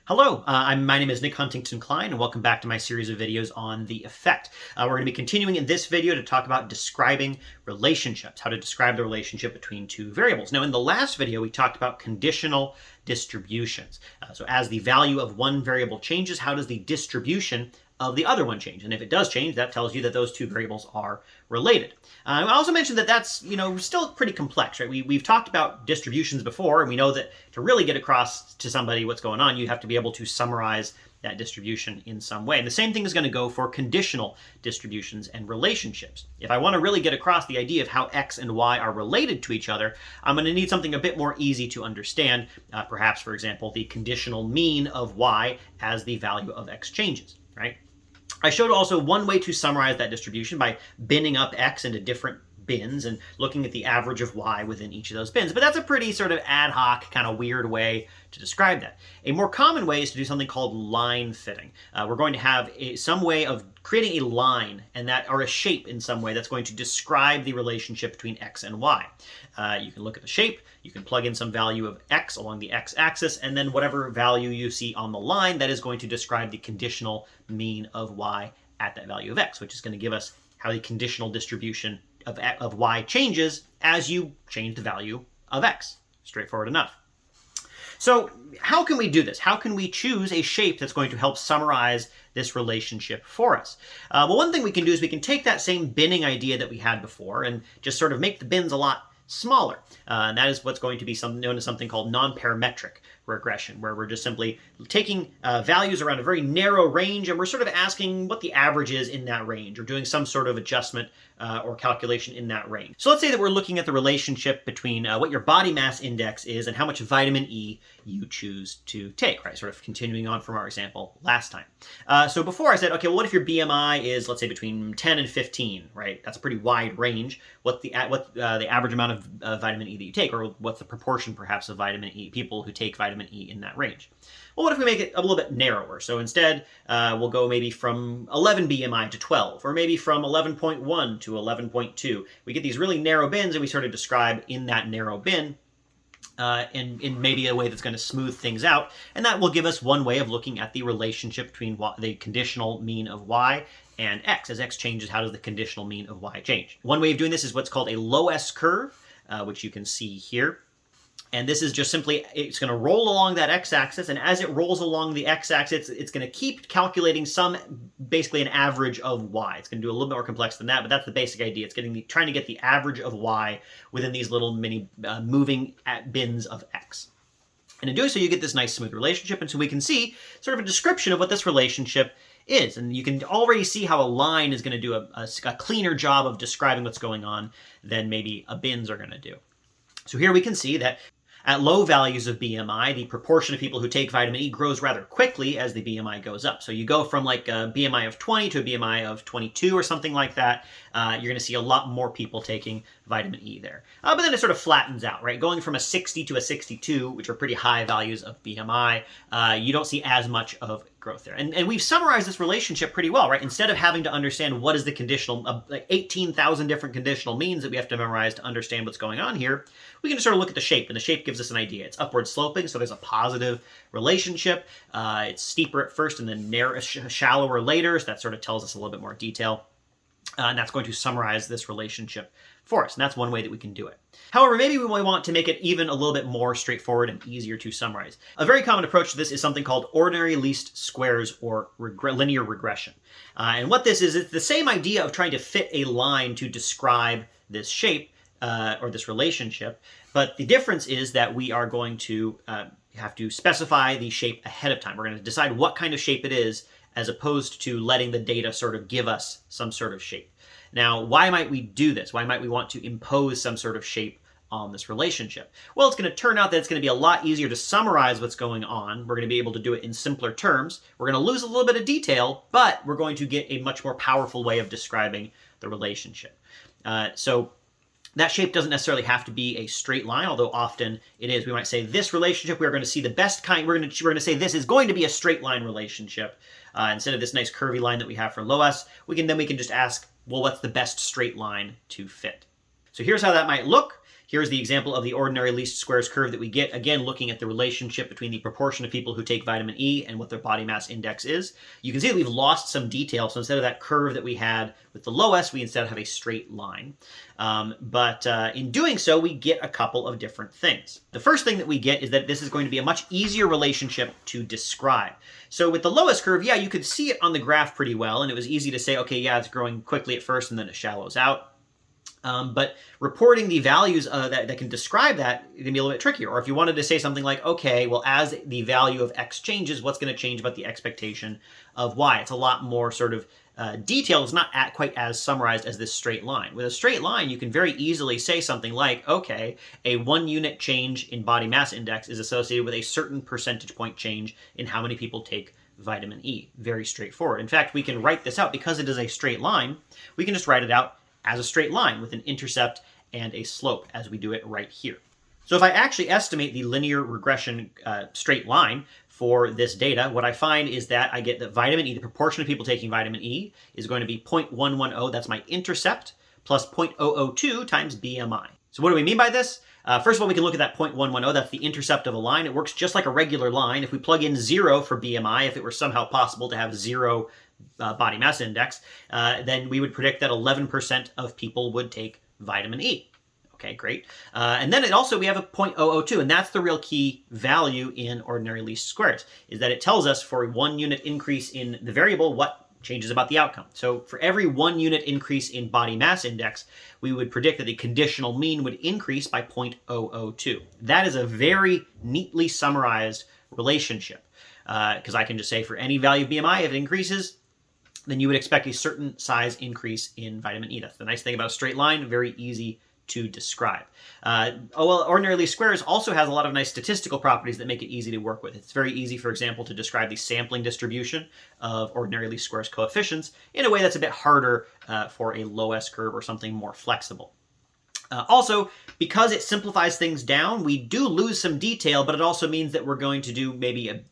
Hello, my name is Nick Huntington Klein, and welcome back to my series of videos on the effect. We're going to be continuing in this video to talk about describing relationships, how to describe the relationship between two variables. Now, in the last video, we talked about conditional distributions. So as the value of one variable changes, how does the distribution of the other one change? And if it does change, that tells you that those two variables are related. I also mentioned that that's still pretty complex, right? We've talked about distributions before, and we know that to really get across to somebody what's going on, you have to be able to summarize that distribution in some way. And the same thing is going to go for conditional distributions and relationships. If I want to really get across the idea of how x and y are related to each other, I'm going to need something a bit more easy to understand. Perhaps, for example, the conditional mean of y as the value of x changes, right? I showed also one way to summarize that distribution by binning up x into different bins and looking at the average of y within each of those bins. But that's a pretty sort of ad hoc, kind of weird way to describe that. A more common way is to do something called line fitting. We're going to have some way of creating a line or a shape in some way that's going to describe the relationship between x and y. You can look at the shape, you can plug in some value of x along the x-axis, and then whatever value you see on the line, that is going to describe the conditional mean of y at that value of x, which is going to give us how the conditional distribution of y changes as you change the value of x. Straightforward enough. So how can we do this? How can we choose a shape that's going to help summarize this relationship for us? Well, one thing we can do is we can take that same binning idea that we had before and just sort of make the bins a lot smaller. And that is what's going to be known as something called non-parametric regression, where we're just simply taking values around a very narrow range, and we're sort of asking what the average is in that range, or doing some sort of adjustment or calculation in that range. So let's say that we're looking at the relationship between what your body mass index is and how much vitamin E you choose to take, right? Sort of continuing on from our example last time. So before I said, okay, well, what if your BMI is, let's say, between 10 and 15, right? That's a pretty wide range. What's the average amount of vitamin E that you take, or what's the proportion perhaps of vitamin E, people who take vitamin E in that range? Well, what if we make it a little bit narrower? So instead, we'll go maybe from 11 BMI to 12, or maybe from 11.1 to 11.2. We get these really narrow bins, and we sort of describe in that narrow bin in maybe a way that's going to smooth things out. And that will give us one way of looking at the relationship between the conditional mean of y and x. As x changes, how does the conditional mean of y change? One way of doing this is what's called a LOESS curve, which you can see here. And this is just simply, it's going to roll along that x-axis, and as it rolls along the x-axis, it's going to keep calculating basically an average of y. It's going to do a little bit more complex than that, but that's the basic idea. It's trying to get the average of y within these little mini moving bins of x. And in doing so, you get this nice smooth relationship, and so we can see sort of a description of what this relationship is. And you can already see how a line is going to do a cleaner job of describing what's going on than maybe bins are going to do. So here we can see that at low values of BMI, the proportion of people who take vitamin E grows rather quickly as the BMI goes up. So you go from like a BMI of 20 to a BMI of 22 or something like that. You're going to see a lot more people taking vitamin E there. But then it sort of flattens out, right? Going from a 60 to a 62, which are pretty high values of BMI, you don't see as much of growth there. And we've summarized this relationship pretty well, right? Instead of having to understand what is the conditional, like 18,000 different conditional means that we have to memorize to understand what's going on here, we can just sort of look at the shape, and the shape gives us an idea. It's upward sloping, so there's a positive relationship. It's steeper at first and then shallower later, so that sort of tells us a little bit more detail. And that's going to summarize this relationship for us, and that's one way that we can do it. However, maybe we want to make it even a little bit more straightforward and easier to summarize. A very common approach to this is something called ordinary least squares, or linear regression. And what this is, it's the same idea of trying to fit a line to describe this shape or this relationship, but the difference is that we are going to have to specify the shape ahead of time. We're going to decide what kind of shape it is, as opposed to letting the data sort of give us some sort of shape. Now, why might we do this? Why might we want to impose some sort of shape on this relationship? Well, it's going to turn out that it's going to be a lot easier to summarize what's going on. We're going to be able to do it in simpler terms. We're going to lose a little bit of detail, but we're going to get a much more powerful way of describing the relationship. So that shape doesn't necessarily have to be a straight line, although often it is. We might say this relationship, we are going to see the best kind. We're going to say this is going to be a straight line relationship. Instead of this nice curvy line that we have for LOESS, we can just ask, well, what's the best straight line to fit? So here's how that might look. Here's the example of the ordinary least squares curve that we get, again, looking at the relationship between the proportion of people who take vitamin E and what their body mass index is. You can see that we've lost some detail. So instead of that curve that we had with the LOESS, we instead have a straight line. But in doing so, we get a couple of different things. The first thing that we get is that this is going to be a much easier relationship to describe. So with the LOESS curve, yeah, you could see it on the graph pretty well, and it was easy to say, okay, yeah, it's growing quickly at first, and then it shallows out. But reporting the values that can describe that can be a little bit trickier. Or if you wanted to say something like, okay, well, as the value of x changes, what's going to change about the expectation of y? It's a lot more sort of detailed. It's not quite as summarized as this straight line. With a straight line, you can very easily say something like, okay, a 1 unit change in body mass index is associated with a certain percentage point change in how many people take vitamin E. Very straightforward. In fact, we can write this out because it is a straight line. We can just write it out as a straight line with an intercept and a slope, as we do it right here. So if I actually estimate the linear regression straight line for this data, what I find is that I get that vitamin E, the proportion of people taking vitamin E, is going to be 0.110, that's my intercept, plus 0.002 times BMI. So what do we mean by this? First of all, we can look at that 0.110, that's the intercept of a line. It works just like a regular line. If we plug in 0 for BMI, if it were somehow possible to have 0 body mass index, then we would predict that 11% of people would take vitamin E. Okay, great. And then we have a 0.002, and that's the real key value in ordinary least squares, is that it tells us for a 1 unit increase in the variable what changes about the outcome. So for every 1 unit increase in body mass index, we would predict that the conditional mean would increase by 0.002. That is a very neatly summarized relationship, because I can just say for any value of BMI, if it increases, then you would expect a certain size increase in vitamin E. That's the nice thing about a straight line, very easy to describe. Ordinary least squares also has a lot of nice statistical properties that make it easy to work with. It's very easy, for example, to describe the sampling distribution of ordinary least squares coefficients in a way that's a bit harder for a LOESS curve or something more flexible. Also, because it simplifies things down, we do lose some detail, but it also means that we're going to do maybe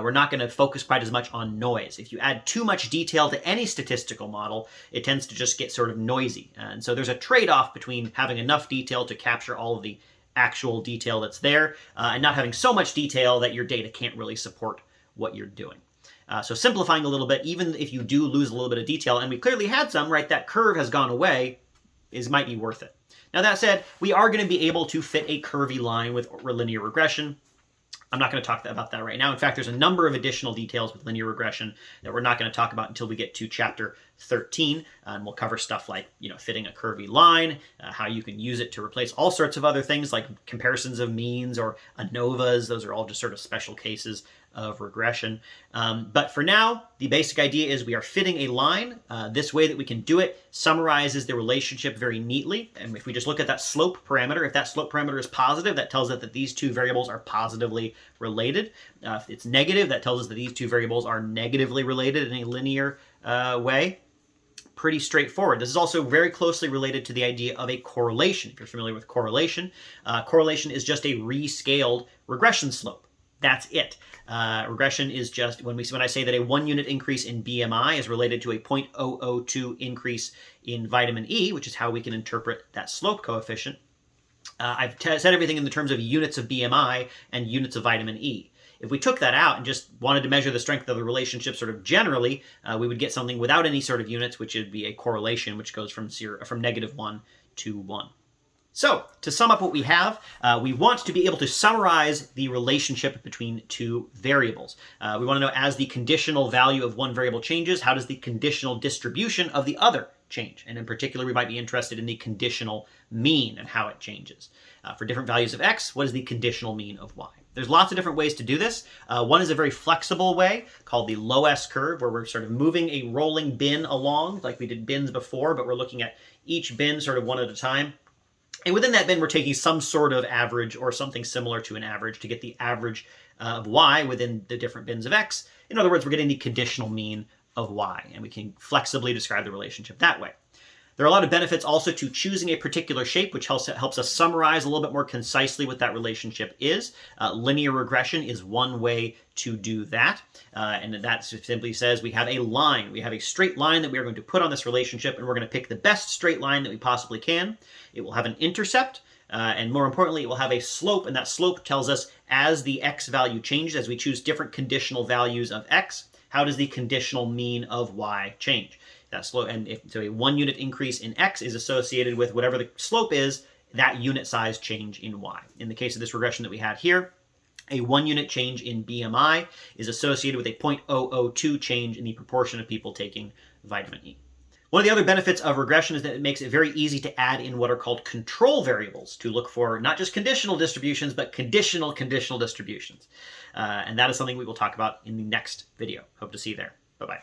we're not going to focus quite as much on noise. If you add too much detail to any statistical model, it tends to just get sort of noisy. And so there's a trade-off between having enough detail to capture all of the actual detail that's there, and not having so much detail that your data can't really support what you're doing. So simplifying a little bit, even if you do lose a little bit of detail, and we clearly had some, right, that curve has gone away, might be worth it. Now that said, we are going to be able to fit a curvy line with linear regression. I'm not going to talk about that right now. In fact, there's a number of additional details with linear regression that we're not going to talk about until we get to chapter 13. And we'll cover stuff like, fitting a curvy line, how you can use it to replace all sorts of other things like comparisons of means or ANOVAs. Those are all just sort of special cases of regression. But for now, the basic idea is we are fitting a line. This way that we can do it summarizes the relationship very neatly. And if we just look at that slope parameter, if that slope parameter is positive, that tells us that these two variables are positively related. If it's negative, that tells us that these two variables are negatively related in a linear way. Pretty straightforward. This is also very closely related to the idea of a correlation. If you're familiar with correlation, correlation is just a rescaled regression slope. That's it. Regression is just, when I say that a 1 unit increase in BMI is related to a 0.002 increase in vitamin E, which is how we can interpret that slope coefficient, I've said everything in the terms of units of BMI and units of vitamin E. If we took that out and just wanted to measure the strength of the relationship sort of generally, we would get something without any sort of units, which would be a correlation, which goes from -1 to 1. So, to sum up what we have, we want to be able to summarize the relationship between two variables. We want to know, as the conditional value of one variable changes, how does the conditional distribution of the other change? And in particular, we might be interested in the conditional mean and how it changes. For different values of x, what is the conditional mean of y? There's lots of different ways to do this. One is a very flexible way called the LOESS curve, where we're sort of moving a rolling bin along, like we did bins before, but we're looking at each bin sort of one at a time. And within that bin, we're taking some sort of average or something similar to an average to get the average of y within the different bins of x. In other words, we're getting the conditional mean of y, and we can flexibly describe the relationship that way. There are a lot of benefits also to choosing a particular shape, which helps us summarize a little bit more concisely what that relationship is. Linear regression is one way to do that. And that simply says we have a line. We have a straight line that we are going to put on this relationship, and we're going to pick the best straight line that we possibly can. It will have an intercept. And more importantly, it will have a slope, and that slope tells us as the x value changes, as we choose different conditional values of x, how does the conditional mean of y change? That slope, and so a 1 unit increase in x is associated with whatever the slope is, that unit size change in y. In the case of this regression that we had here, a 1 unit change in BMI is associated with a 0.002 change in the proportion of people taking vitamin E. One of the other benefits of regression is that it makes it very easy to add in what are called control variables to look for not just conditional distributions, but conditional distributions. And that is something we will talk about in the next video. Hope to see you there. Bye-bye.